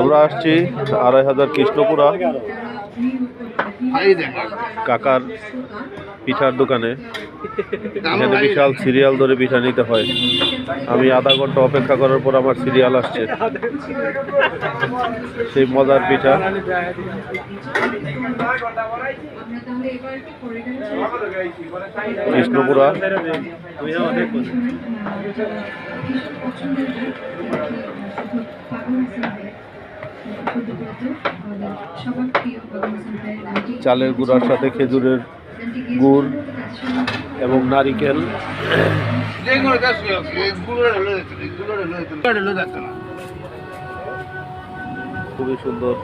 আমরা আসছি 2500 কৃষ্ণপুরা কাকার পিঠার দোকানে। এখানে বিশাল সিরিয়াল ধরে পিঠা নিতে হয়। আমি আধা ঘন্টা অপেক্ষা করার পর আমার সিরিয়াল আসছে। সেই মজার পিঠা। কৃষ্ণপুরা চালের গুঁড়ার সাথে খেজুরের গুড় এবং নারিকেল। খুবই সুন্দর।